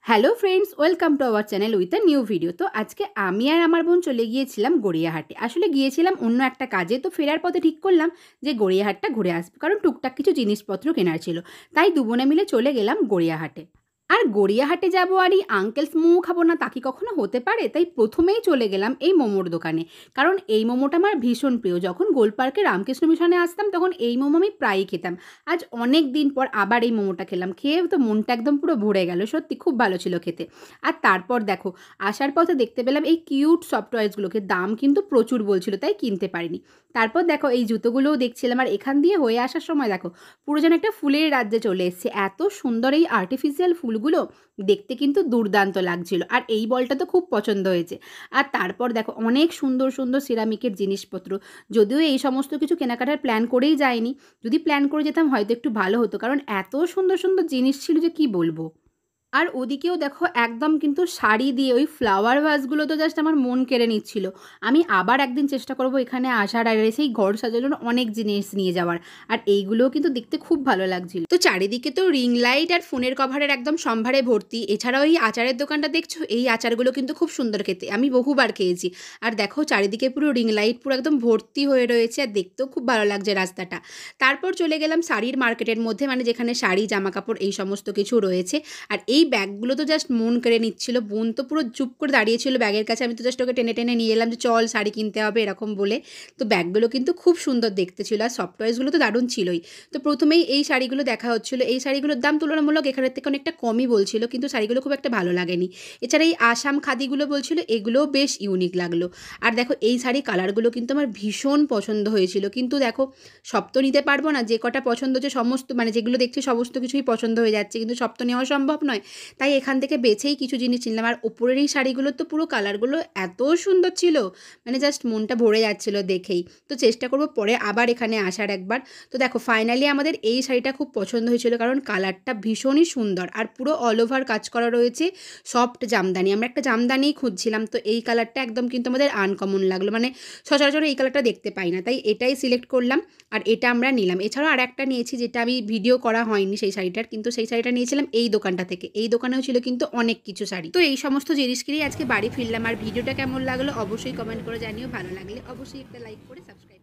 Hello friends, welcome to our channel with a new video. তো আজকে আমি আর আমার বোন চলে গিয়েছিলাম গড়িয়াহাটে। আসলে গিয়েছিলাম অন্য একটা কাজে। তো ফেরার পথে ঠিক করলাম যে গড়িয়াহাটটা ঘুরে আসবো, কারণ টুকটাক কিছু জিনিসপত্র কেনার ছিল। তাই দুবোনে মিলে চলে গেলাম গড়িয়াহাটে। আর গড়িয়াহাটে যাবো আর এই আঙ্কেলস মোমো খাবো না, তা কি কখনো হতে পারে? তাই প্রথমেই চলে গেলাম এই মোমোর দোকানে, কারণ এই মোমোটা আমার ভীষণ প্রিয়। যখন গোল পার্কে রামকৃষ্ণ মিশনে আসতাম তখন এই মোমো আমি প্রায়ই খেতাম। আজ অনেক দিন পর আবার এই মোমোটা খেলাম, খেয়ে তো মনটা একদম পুরো ভরে গেল। সত্যি খুব ভালো ছিল খেতে। আর তারপর দেখো, আসার পথে দেখতে পেলাম এই কিউট সফট টয়েসগুলোকে, দাম কিন্তু প্রচুর বলছিল, তাই কিনতে পারিনি। তারপর দেখো এই জুতোগুলোও দেখছিলাম, আর এখান দিয়ে হয়ে আসার সময় দেখো পুরো যেন একটা ফুলের রাজ্যে চলে এসছে। এত সুন্দর এই আর্টিফিশিয়াল ফুলগুলো, দেখতে কিন্তু দুর্দান্ত লাগছিল। আর এই বলটা তো খুব পছন্দ হয়েছে। আর তারপর দেখো অনেক সুন্দর সুন্দর সিরামিকের জিনিসপত্র। যদিও এই সমস্ত কিছু কেনাকাটার প্ল্যান করেই যায়নি, যদি প্ল্যান করে যেতাম হয়তো একটু ভালো হতো, কারণ এত সুন্দর সুন্দর জিনিস ছিল যে কি বলবো। আর ওদিকেও দেখো একদম কিন্তু শাড়ি দিয়ে ওই ফ্লাওয়ার ভাসগুলো তো জাস্ট আমার মন কেড়ে নিচ্ছিল। আমি আবার একদিন চেষ্টা করব এখানে আসার আর সেই ঘর সাজানোর অনেক জিনিস নিয়ে যাওয়ার। আর এইগুলোও কিন্তু দেখতে খুব ভালো লাগছিল। তো চারিদিকে তো রিং লাইট আর ফোনের কভারের একদম সম্ভারে ভর্তি। এছাড়াও এই আচারের দোকানটা দেখছো, এই আচারগুলো কিন্তু খুব সুন্দর খেতে, আমি বহুবার খেয়েছি। আর দেখো চারিদিকে পুরো রিং লাইট পুরো একদম ভর্তি হয়ে রয়েছে, আর দেখতেও খুব ভালো লাগছে রাস্তাটা। তারপর চলে গেলাম শাড়ির মার্কেটের মধ্যে, মানে যেখানে শাড়ি জামা কাপড় এই সমস্ত কিছু রয়েছে। আর এই ব্যাগগুলো তো জাস্ট মন কেড়ে নিচ্ছিল। বোন তো পুরো চুপ করে দাঁড়িয়েছিল ব্যাগের কাছে, আমি তো জাস্ট ওকে টেনে টেনে নিয়ে এলাম যে চল শাড়ি কিনতে হবে এরকম বলে। তো ব্যাগগুলো কিন্তু খুব সুন্দর দেখতে ছিল, আর সফট টয়েসগুলো তো দারুণ ছিলই। তো প্রথমেই এই শাড়িগুলো দেখা হচ্ছিলো, এই শাড়িগুলোর দাম তুলনামূলক এখানের থেকে অনেকটা কমই বলছিল, কিন্তু শাড়িগুলো খুব একটা ভালো লাগেনি। এছাড়া এই আসাম খাদিগুলো বলছিল, এগুলোও বেশ ইউনিক লাগলো। আর দেখো এই শাড়ি কালারগুলো কিন্তু আমার ভীষণ পছন্দ হয়েছিল, কিন্তু দেখো সব তো নিতে পারবো না। যে কটা পছন্দ হচ্ছে সমস্ত, মানে যেগুলো দেখছি সমস্ত কিছুই পছন্দ হয়ে যাচ্ছে, কিন্তু সব তো নেওয়া সম্ভব নয়। তাই এখান থেকে বেছেই কিছু জিনিস নিলাম। আর ওপরের এই শাড়িগুলোর তো পুরো কালারগুলো এত সুন্দর ছিল, মানে জাস্ট মনটা ভরে যাচ্ছিলো দেখেই। তো চেষ্টা করবো পরে আবার এখানে আসার একবার। তো দেখো ফাইনালি আমাদের এই শাড়িটা খুব পছন্দ হয়েছিল, কারণ কালারটা ভীষণই সুন্দর আর পুরো অল ওভার কাজ করা রয়েছে সফট জামদানি। আমরা একটা জামদানিই খুঁজছিলাম, তো এই কালারটা একদম কিন্তু আমাদের আনকমন লাগলো, মানে সচরাচর এই কালারটা দেখতে পাই না, তাই এটাই সিলেক্ট করলাম। আর এটা আমরা নিলাম। এছাড়াও আর একটা নিয়েছি, যেটা আমি ভিডিও করা হয়নি সেই শাড়িটার, কিন্তু সেই শাড়িটা নিয়েছিলাম এই দোকানটা থেকে। এই দোকানেও ছিল কিন্তু অনেক কিছু শাড়ি। তো এই সমস্ত জিনিস কিনেই আজকে বাড়ি ফিরলাম। আর ভিডিওটা কেমন লাগলো অবশ্যই কমেন্ট করে জানিও। ভালো লাগলে অবশ্যই একটা লাইক করে সাবস্ক্রাইব।